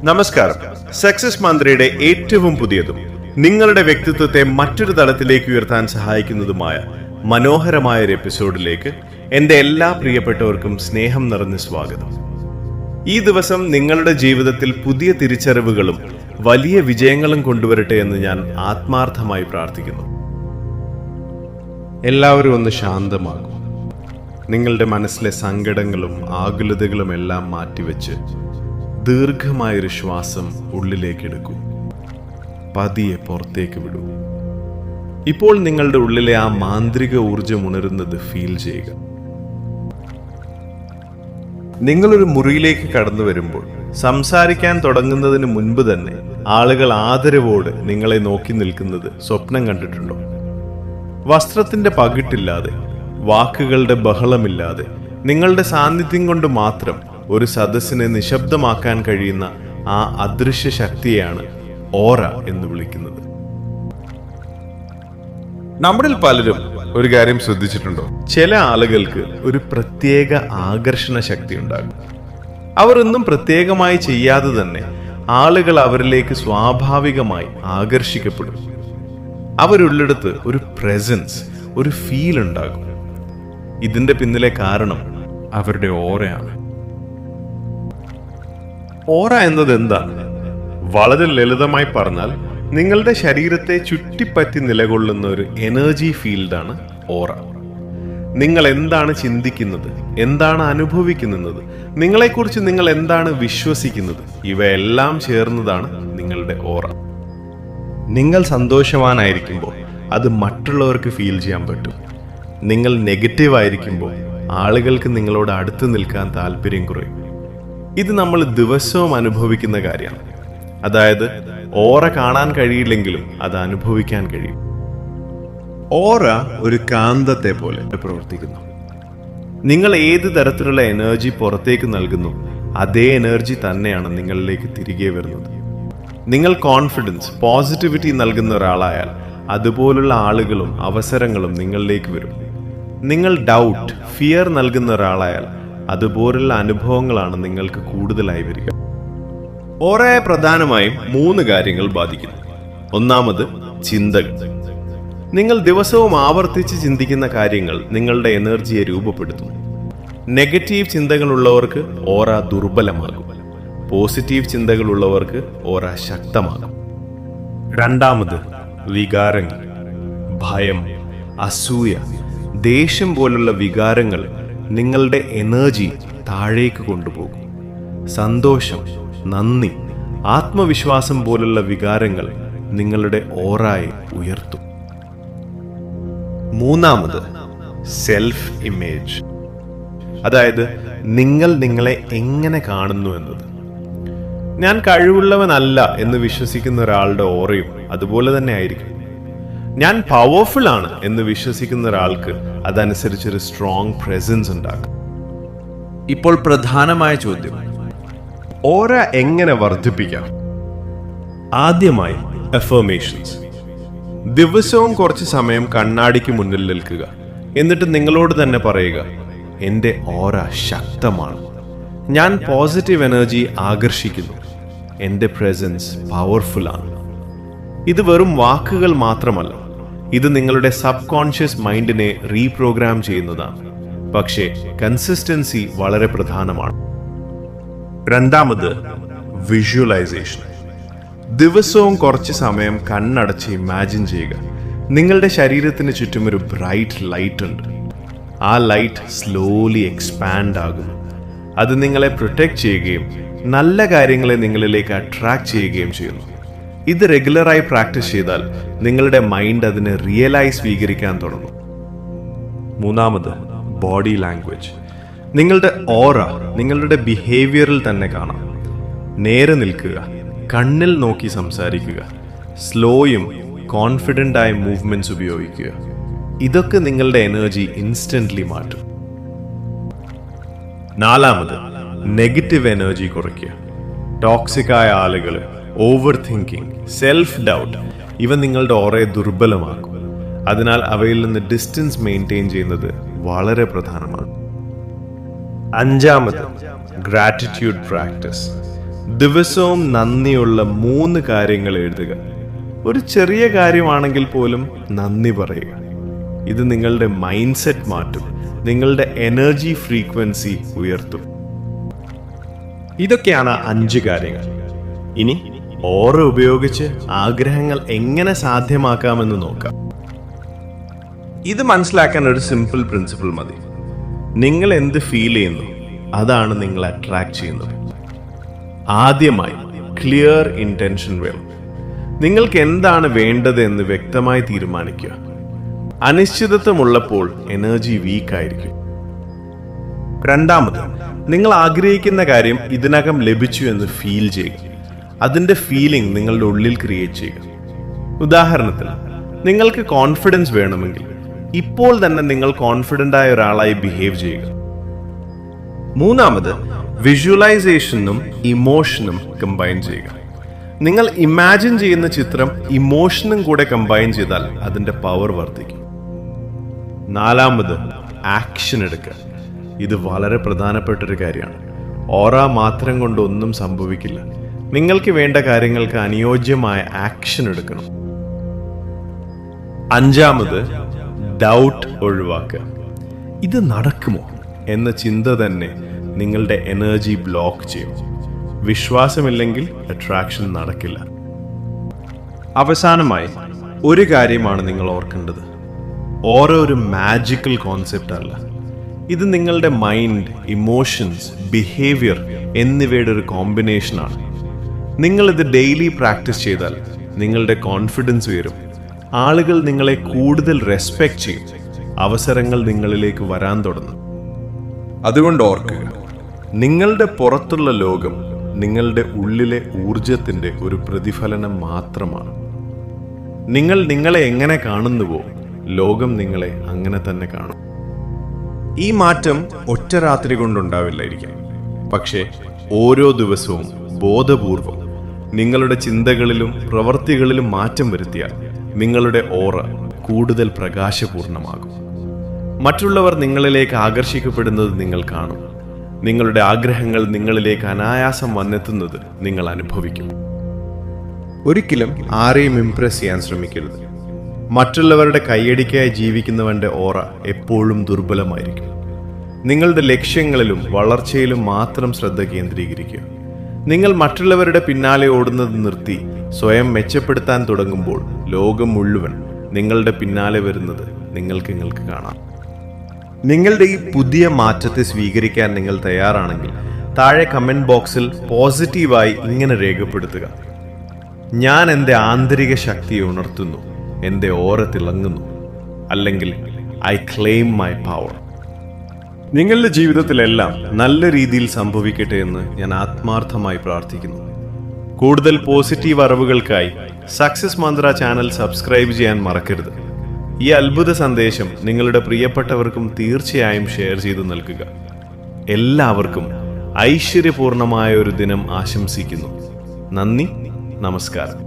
നമസ്കാരം. സക്സസ് മന്ത്രിയുടെ ഏറ്റവും പുതിയതും നിങ്ങളുടെ വ്യക്തിത്വത്തെ മറ്റൊരു തലത്തിലേക്ക് ഉയർത്താൻ സഹായിക്കുന്നതുമായ മനോഹരമായ ഒരു എപ്പിസോഡിലേക്ക് എൻ്റെ എല്ലാ പ്രിയപ്പെട്ടവർക്കും സ്നേഹം നിറഞ്ഞ സ്വാഗതം. ഈ ദിവസം നിങ്ങളുടെ ജീവിതത്തിൽ പുതിയ തിരിച്ചറിവുകളും വലിയ വിജയങ്ങളും കൊണ്ടുവരട്ടെ എന്ന് ഞാൻ ആത്മാർത്ഥമായി പ്രാർത്ഥിക്കുന്നു. എല്ലാവരും ഒന്ന് ശാന്തമാകും. നിങ്ങളുടെ മനസ്സിലെ സങ്കടങ്ങളും ആകുലതകളും എല്ലാം മാറ്റിവെച്ച് ദീർഘമായൊരു ശ്വാസം ഉള്ളിലേക്ക് എടുക്കൂ. പതിയെ പുറത്തേക്ക് വിടൂ. ഇപ്പോൾ നിങ്ങളുടെ ഉള്ളിലെ ആ മാന്ത്രിക ഊർജം ഉണരുന്നത് ഫീൽ ചെയ്യുക. നിങ്ങളൊരു മുറിയിലേക്ക് കടന്നു വരുമ്പോൾ സംസാരിക്കാൻ തുടങ്ങുന്നതിന് മുൻപ് തന്നെ ആളുകൾ ആദരവോട് നിങ്ങളെ നോക്കി നിൽക്കുന്നത് സ്വപ്നം കണ്ടിട്ടുണ്ടോ? വസ്ത്രത്തിന്റെ പകിട്ടില്ലാതെ, വാക്കുകളുടെ ബഹളമില്ലാതെ, നിങ്ങളുടെ സാന്നിധ്യം കൊണ്ട് മാത്രം ഒരു സദസ്സിനെ നിശബ്ദമാക്കാൻ കഴിയുന്ന ആ അദൃശ്യ ശക്തിയാണ് ഓറ എന്ന് വിളിക്കുന്നത്. നമ്മളിൽ പലരും ഒരു കാര്യം ശ്രദ്ധിച്ചിട്ടുണ്ടോ? ചില ആളുകൾക്ക് ഒരു പ്രത്യേക ആകർഷണ ശക്തി ഉണ്ടാകും. അവർ ഒന്നും പ്രത്യേകമായി ചെയ്യാതെ തന്നെ ആളുകൾ അവരിലേക്ക് സ്വാഭാവികമായി ആകർഷിക്കപ്പെടും. അവരുള്ളിടത്ത് ഒരു പ്രസൻസ്, ഒരു ഫീൽ ഉണ്ടാകും. ഇതിന്റെ പിന്നിലെ കാരണം അവരുടെ ഓറയാണ്. ഓറ എന്നത് എന്താണ്? വളരെ ലളിതമായി പറഞ്ഞാൽ നിങ്ങളുടെ ശരീരത്തെ ചുറ്റിപ്പറ്റി നിലകൊള്ളുന്ന ഒരു എനർജി ഫീൽഡാണ് ഓറ. നിങ്ങൾ എന്താണ് ചിന്തിക്കുന്നത്, എന്താണ് അനുഭവിക്കുന്നത്, നിങ്ങളെക്കുറിച്ച് നിങ്ങൾ എന്താണ് വിശ്വസിക്കുന്നത്, ഇവയെല്ലാം ചേർന്നതാണ് നിങ്ങളുടെ ഓറ. നിങ്ങൾ സന്തോഷവാനായിരിക്കുമ്പോൾ അത് മറ്റുള്ളവർക്ക് ഫീൽ ചെയ്യാൻ പറ്റും. നിങ്ങൾ നെഗറ്റീവ് ആയിരിക്കുമ്പോൾ ആളുകൾക്ക് നിങ്ങളോട് അടുത്ത് നിൽക്കാൻ താല്പര്യം കുറയും. ഇത് നമ്മൾ ദിവസവും അനുഭവിക്കുന്ന കാര്യമാണ്. അതായത് ഓറ കാണാൻ കഴിയില്ലെങ്കിലും അത് അനുഭവിക്കാൻ കഴിയും. ഓറ ഒരു കാന്തത്തെ പോലെ പ്രവർത്തിക്കുന്നു. നിങ്ങൾ ഏത് തരത്തിലുള്ള എനർജി പുറത്തേക്ക് നൽകുന്നു, അതേ എനർജി തന്നെയാണ് നിങ്ങളിലേക്ക് തിരികെ വരുന്നത്. നിങ്ങൾ കോൺഫിഡൻസ്, പോസിറ്റിവിറ്റി നൽകുന്ന ഒരാളായാൽ അതുപോലുള്ള ആളുകളും അവസരങ്ങളും നിങ്ങളിലേക്ക് വരും. നിങ്ങൾ ഡൗട്ട്, ഫിയർ നൽകുന്ന ഒരാളായാൽ അതുപോലുള്ള അനുഭവങ്ങളാണ് നിങ്ങൾക്ക് കൂടുതലായി വരിക. ഓറയെ പ്രധാനമായും 3 കാര്യങ്ങൾ ബാധിക്കുന്നു. ഒന്നാമത് ചിന്തകൾ. നിങ്ങൾ ദിവസവും ആവർത്തിച്ച് ചിന്തിക്കുന്ന കാര്യങ്ങൾ നിങ്ങളുടെ എനർജിയെ രൂപപ്പെടുത്തുന്നു. നെഗറ്റീവ് ചിന്തകളുള്ളവർക്ക് ഓറ ദുർബലമാകും. പോസിറ്റീവ് ചിന്തകളുള്ളവർക്ക് ഓറ ശക്തമാകും. രണ്ടാമത് വികാരങ്ങൾ. ഭയം, അസൂയ, ദേഷ്യം പോലുള്ള വികാരങ്ങൾ നിങ്ങളുടെ എനർജി താഴേക്ക് കൊണ്ടുപോകും. സന്തോഷം, നന്ദി, ആത്മവിശ്വാസം പോലുള്ള വികാരങ്ങൾ നിങ്ങളുടെ ഓറയെ ഉയർത്തും. മൂന്നാമത് സെൽഫ് ഇമേജ്. അതായത് നിങ്ങൾ നിങ്ങളെ എങ്ങനെ കാണുന്നു എന്നത്. ഞാൻ കഴിവുള്ളവനല്ല എന്ന് വിശ്വസിക്കുന്ന ഒരാളുടെ ഓറയും അതുപോലെ തന്നെ ആയിരിക്കും. ഞാൻ പവർഫുൾ ആണ് എന്ന് വിശ്വസിക്കുന്ന ഒരാൾക്ക് അതനുസരിച്ചൊരു സ്ട്രോങ് പ്രസൻസ് ഉണ്ടാകും. ഇപ്പോൾ പ്രധാനമായ ചോദ്യം, ഓറ എങ്ങനെ വർദ്ധിപ്പിക്കാം? ആദ്യമായി അഫർമേഷൻസ്. ദിവസവും കുറച്ച് സമയം കണ്ണാടിക്ക് മുന്നിൽ നിൽക്കുക. എന്നിട്ട് നിങ്ങളോട് തന്നെ പറയുക, എൻ്റെ ഓറ ശക്തമാണ്, ഞാൻ പോസിറ്റീവ് എനർജി ആകർഷിക്കുന്നു, എൻ്റെ പ്രസൻസ് പവർഫുൾ ആണ്. ഇത് വെറും വാക്കുകൾ മാത്രമല്ല, ഇത് നിങ്ങളുടെ സബ് കോൺഷ്യസ് മൈൻഡിനെ റീപ്രോഗ്രാം ചെയ്യുന്നതാണ്. പക്ഷേ കൺസിസ്റ്റൻസി വളരെ പ്രധാനമാണ്. രണ്ടാമത് വിഷ്വലൈസേഷൻ. ദിവസവും കുറച്ച് സമയം കണ്ണടച്ച് ഇമാജിൻ ചെയ്യുക. നിങ്ങളുടെ ശരീരത്തിന് ചുറ്റും ഒരു ബ്രൈറ്റ് ലൈറ്റ് ഉണ്ട്. ആ ലൈറ്റ് സ്ലോലി എക്സ്പാൻഡ് ആകുന്നു. അത് നിങ്ങളെ പ്രൊട്ടക്ട് ചെയ്യുകയും നല്ല കാര്യങ്ങളെ നിങ്ങളിലേക്ക് അട്രാക്ട് ചെയ്യുകയും ചെയ്യുന്നു. ഇത് റെഗുലറായി പ്രാക്ടീസ് ചെയ്താൽ നിങ്ങളുടെ മൈൻഡ് അതിനെ റിയലായി സ്വീകരിക്കാൻ തുടങ്ങും. മൂന്നാമത് ബോഡി ലാംഗ്വേജ്. നിങ്ങളുടെ ഓറ നിങ്ങളുടെ ബിഹേവിയറിൽ തന്നെ കാണാം. നേരെ നിൽക്കുക, കണ്ണിൽ നോക്കി സംസാരിക്കുക, സ്ലോയും കോൺഫിഡൻ്റ് ആയ മൂവ്മെന്റ്സ് ഉപയോഗിക്കുക. ഇതൊക്കെ നിങ്ങളുടെ എനർജി ഇൻസ്റ്റന്റ്ലി മാറ്റും. നാലാമത് നെഗറ്റീവ് എനർജി കുറയ്ക്കുക. ടോക്സിക്കായ ആളുകൾ, ഓവർ തിങ്കിങ്, സെൽഫ് ഡൗട്ട്, ഇവ നിങ്ങളുടെ ഓറയെ ദുർബലമാക്കും. അതിനാൽ അവയിൽ നിന്ന് ഡിസ്റ്റൻസ് മെയിൻറ്റെയിൻ ചെയ്യുന്നത് വളരെ പ്രധാനമാണ്. അഞ്ചാമത് ഗ്രാറ്റിറ്റ്യൂഡ് പ്രാക്ടീസ്. ദിവസവും നന്ദിയുള്ള 3 കാര്യങ്ങൾ എഴുതുക. ഒരു ചെറിയ കാര്യമാണെങ്കിൽ പോലും നന്ദി പറയുക. ഇത് നിങ്ങളുടെ മൈൻഡ് സെറ്റ് മാറ്റും, നിങ്ങളുടെ എനർജി ഫ്രീക്വൻസി ഉയർത്തും. ഇതൊക്കെയാണ് 5 കാര്യങ്ങൾ. ഇനി ഓറ ഉപയോഗിച്ച് ആഗ്രഹങ്ങൾ എങ്ങനെ സാധ്യമാക്കാമെന്ന് നോക്കാം. ഇത് മനസ്സിലാക്കാൻ ഒരു സിമ്പിൾ പ്രിൻസിപ്പിൾ മതി. നിങ്ങൾ എന്ത് ഫീൽ ചെയ്യുന്നു അതാണ് നിങ്ങളെ അട്രാക്ട് ചെയ്യുന്നത്. ആദ്യമായി ക്ലിയർ ഇന്റൻഷൻ വേണം. നിങ്ങൾക്ക് എന്താണ് വേണ്ടത് എന്ന് വ്യക്തമായി തീരുമാനിക്കുക. അനിശ്ചിതത്വമുള്ളപ്പോൾ എനർജി വീക്കായിരിക്കും. രണ്ടാമത്, നിങ്ങൾ ആഗ്രഹിക്കുന്ന കാര്യം ഇതിനകം ലഭിച്ചു എന്ന് ഫീൽ ചെയ്യുക. അതിന്റെ ഫീലിംഗ് നിങ്ങളുടെ ഉള്ളിൽ ക്രിയേറ്റ് ചെയ്യുക. ഉദാഹരണത്തിന്, നിങ്ങൾക്ക് കോൺഫിഡൻസ് വേണമെങ്കിൽ ഇപ്പോൾ തന്നെ നിങ്ങൾ കോൺഫിഡന്റ് ആയ ഒരാളായി ബിഹേവ് ചെയ്യുക. മൂന്നാമത്, വിഷ്വലൈസേഷനും ഇമോഷനും കമ്പൈൻ ചെയ്യുക. നിങ്ങൾ ഇമാജിൻ ചെയ്യുന്ന ചിത്രം ഇമോഷനും കൂടെ കമ്പൈൻ ചെയ്താൽ അതിന്റെ പവർ വർദ്ധിക്കും. നാലാമത്, ആക്ഷൻ എടുക്കുക. ഇത് വളരെ പ്രധാനപ്പെട്ട ഒരു കാര്യമാണ്. ഓറ മാത്രം കൊണ്ട് ഒന്നും സംഭവിക്കില്ല. നിങ്ങൾക്ക് വേണ്ട കാര്യങ്ങൾക്ക് അനുയോജ്യമായ ആക്ഷൻ എടുക്കണം. അഞ്ചാമത്, ഡൗട്ട് ഒഴിവാക്കുക. ഇത് നടക്കുമോ എന്ന ചിന്ത തന്നെ നിങ്ങളുടെ എനർജി ബ്ലോക്ക് ചെയ്യും. വിശ്വാസമില്ലെങ്കിൽ അട്രാക്ഷൻ നടക്കില്ല. അവസാനമായി ഒരു കാര്യമാണ് നിങ്ങൾ ഓർക്കേണ്ടത്. ഓരോ ഒരു മാജിക്കൽ കോൺസെപ്റ്റ് അല്ല. ഇത് നിങ്ങളുടെ മൈൻഡ്, ഇമോഷൻസ്, ബിഹേവിയർ എന്നിവയുടെ ഒരു കോമ്പിനേഷനാണ്. നിങ്ങളിത് ഡെയിലി പ്രാക്ടീസ് ചെയ്താൽ നിങ്ങളുടെ കോൺഫിഡൻസ് ഉയരും. ആളുകൾ നിങ്ങളെ കൂടുതൽ റെസ്പെക്ട് ചെയ്യും. അവസരങ്ങൾ നിങ്ങളിലേക്ക് വരാൻ തുടങ്ങും. അതുകൊണ്ട് ഓർക്കുക, നിങ്ങളുടെ പുറത്തുള്ള ലോകം നിങ്ങളുടെ ഉള്ളിലെ ഊർജത്തിന്റെ ഒരു പ്രതിഫലനം മാത്രമാണ്. നിങ്ങൾ നിങ്ങളെ എങ്ങനെ കാണുന്നുവോ ലോകം നിങ്ങളെ അങ്ങനെ തന്നെ കാണും. ഈ മാറ്റം ഒറ്റ രാത്രി കൊണ്ടുണ്ടാവില്ലായിരിക്കും. പക്ഷേ ഓരോ ദിവസവും ബോധപൂർവം നിങ്ങളുടെ ചിന്തകളിലും പ്രവൃത്തികളിലും മാറ്റം വരുത്തിയാൽ നിങ്ങളുടെ ഓറ കൂടുതൽ പ്രകാശപൂർണമാകും. മറ്റുള്ളവർ നിങ്ങളിലേക്ക് ആകർഷിക്കപ്പെടുന്നത് നിങ്ങൾ കാണും. നിങ്ങളുടെ ആഗ്രഹങ്ങൾ നിങ്ങളിലേക്ക് അനായാസം വന്നെത്തുന്നത് നിങ്ങൾ അനുഭവിക്കും. ഒരിക്കലും ആരെയും ഇംപ്രസ് ചെയ്യാൻ ശ്രമിക്കരുത്. മറ്റുള്ളവരുടെ കൈയടിക്കായി ജീവിക്കുന്നവന്റെ ഓറ എപ്പോഴും ദുർബലമായിരിക്കും. നിങ്ങളുടെ ലക്ഷ്യങ്ങളിലും വളർച്ചയിലും മാത്രം ശ്രദ്ധ കേന്ദ്രീകരിക്കുക. നിങ്ങൾ മറ്റുള്ളവരുടെ പിന്നാലെ ഓടുന്നത് നിർത്തി സ്വയം മെച്ചപ്പെടുത്താൻ തുടങ്ങുമ്പോൾ ലോകം മുഴുവൻ നിങ്ങളുടെ പിന്നാലെ വരുന്നത് നിങ്ങൾക്ക് കാണാം. നിങ്ങളുടെ ഈ പുതിയ മാറ്റത്തെ സ്വീകരിക്കാൻ നിങ്ങൾ തയ്യാറാണെങ്കിൽ താഴെ കമന്റ് ബോക്സിൽ പോസിറ്റീവായി ഇങ്ങനെ രേഖപ്പെടുത്തുക: ഞാൻ എൻ്റെ ആന്തരിക ശക്തിയെ ഉണർത്തുന്നു, എൻ്റെ ഓറ തിളങ്ങുന്നു. അല്ലെങ്കിൽ ഐ ക്ലെയിം മൈ പവർ. നിങ്ങളുടെ ജീവിതത്തിലെല്ലാം നല്ല രീതിയിൽ സംഭവിക്കട്ടെ എന്ന് ഞാൻ ആത്മാർത്ഥമായി പ്രാർത്ഥിക്കുന്നു. കൂടുതൽ പോസിറ്റീവ് അറിവുകൾക്കായി സക്സസ് മന്ത്ര ചാനൽ സബ്സ്ക്രൈബ് ചെയ്യാൻ മറക്കരുത്. ഈ അത്ഭുത സന്ദേശം നിങ്ങളുടെ പ്രിയപ്പെട്ടവർക്കും തീർച്ചയായും ഷെയർ ചെയ്തു നൽകുക. എല്ലാവർക്കും ഐശ്വര്യപൂർണമായ ഒരു ദിനം ആശംസിക്കുന്നു. നന്ദി, നമസ്കാരം.